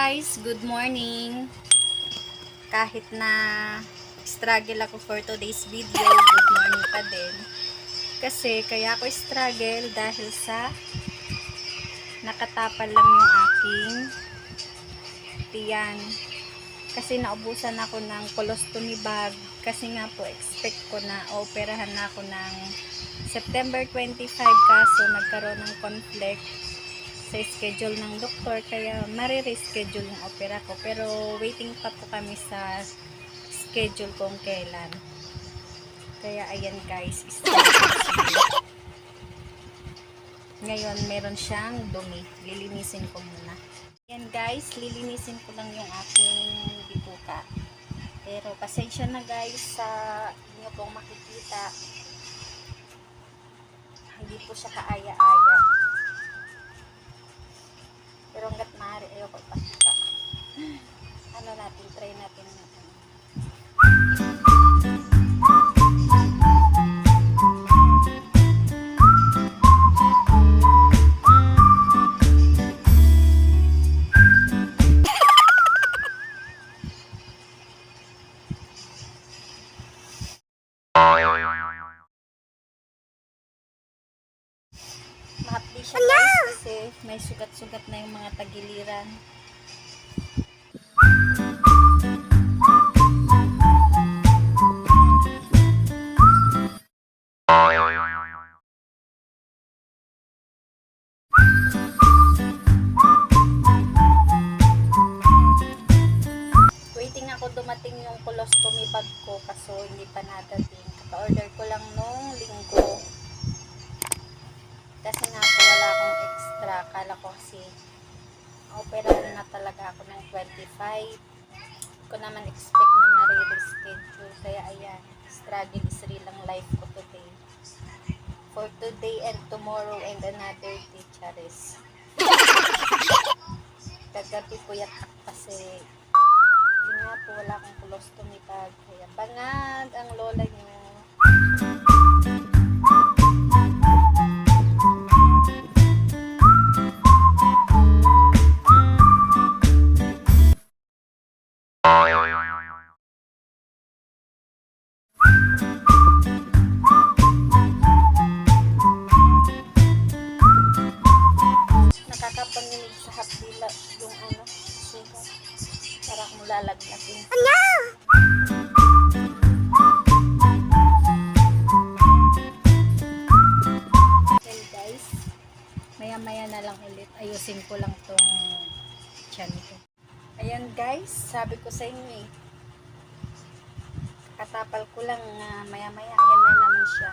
guys, good morning. Kahit na struggle ako for today's video, good morning pa din. Kasi kaya ako struggle dahil sa nakatapal lang yung aking tiyan. Kasi naubusan ako ng colostomy bag. Kasi nga po expect ko na operahan na ako ng September 25, kaso nagkaroon ng conflict sa schedule ng doktor, kaya marireschedule yung opera ko, pero waiting pa po kami sa schedule kung kailan. Kaya ayan guys, ngayon meron siyang dumi, lilinisin ko muna. Ayan guys, lilinisin ko lang yung aking bituka, pero pasensya na guys sa inyo pong makikita, hindi po siya kaaya-aya. Pero hanggat maaari ayoko ipakita. Ano natin, try natin. Mahapdi siya guys kasi may sugat-sugat na yung mga tagiliran. Waiting ako dumating yung colostomy bag ko kaso hindi pa nadating. Kaka-order ko lang nung linggo. Kasi nga po wala akong extra. Kala ko kasi operahan na talaga ako ng 25. Ko naman expect na ma-reschedule. Kaya ayan, struggle is real ang life ko today. For today and tomorrow and another day, Charis. Kagabi po yatak kasi yun nga po, wala akong colostomy bag. Kaya bangag ang lola nyo. Nakakapanginig sa hapdila yung sugat. Parang mulalagnatin. Ano? Okay guys, maya-maya na lang ulit. Ayusin ko lang tong tiyan ko. Ayan guys, sabi ko sa inyo eh. Katapal ko lang maya-maya. Ayan na naman siya.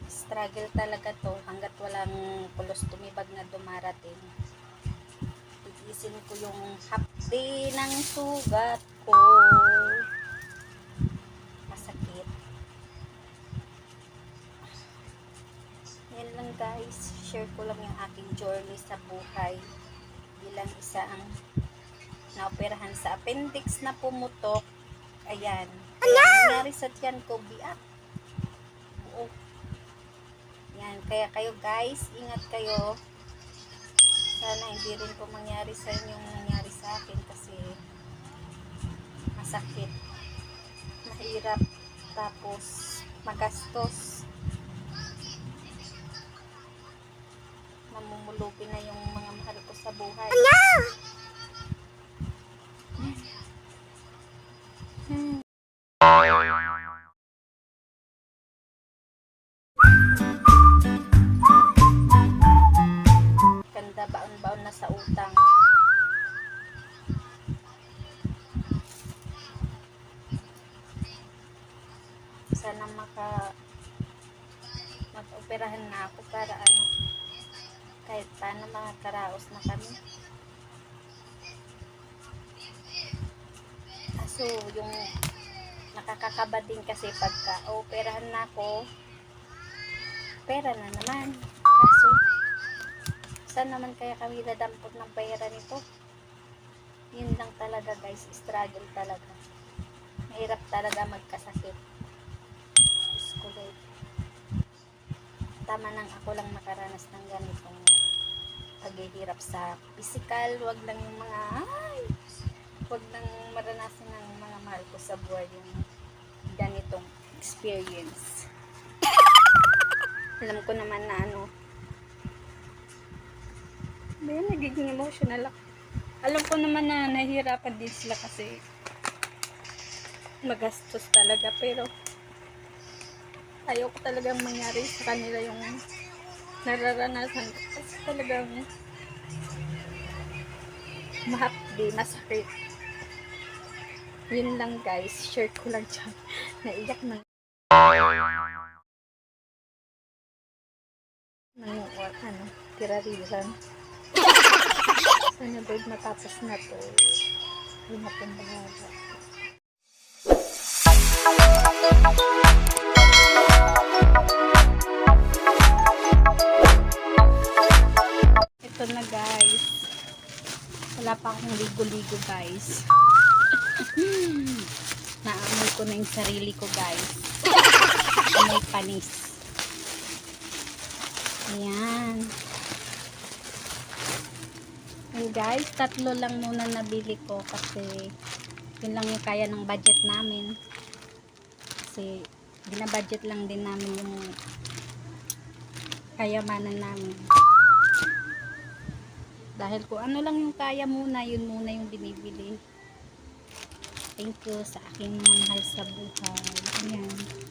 Struggle talaga to hanggat walang colostomy bag na dumarating. Tigisin ko yung hapdi ng sugat ko. Masakit. Yan lang guys, share ko lang yung aking journey sa buhay bilang isang naoperahan sa appendix na pumutok. Ayan, nangyari sa tiyan ko, biak. Buo. Yan, kaya kayo guys, ingat kayo. Sana hindi rin po mangyari sa inyong nangyari sa akin kasi masakit, mahirap, tapos magastos, mamumulubi na yung mga mahal ko sa buhay. Ganda, baon-baon na sa utang. Sana mag-operahan na ako para kahit paano makakaraos na kami. Kaso yung nakakakaba din kasi pagka operahan na ako, pera na naman. Kaso saan naman kaya kami nadampot ng pera nito? Yun lang talaga guys, struggle talaga. Mahirap talaga magkasakit. Tama nang ako lang makaranas ng ganitong paghihirap sa physical, wag lang yung mga, wag nang maranasan ng mga mahal ko sa buhay yung ganitong experience. Alam ko naman na nagiging emotional ako. Alam ko naman na nahihirapan din sila kasi magastos talaga, pero ayaw ko talagang mangyari sa kanila yung nararanasan ko kasi talagang mahapdi, masakit. Yun lang guys, share ko lang dyan. Naiyak ng tirariran. Sana Lord matapos na to. Ay na pong bahala. Ito na guys. Wala pa akong ligo-ligo guys. Naamoy ko na yung sarili ko guys. Amoy panis. Ayan. And guys, 3 lang muna nabili ko kasi yun lang yung kaya ng budget namin. Kasi binabudget lang din namin yung kayamanan namin. Dahil kung ano lang yung kaya muna, yun muna yung binibili. Thank you sa aking mga mahal sa buhay. Ayan.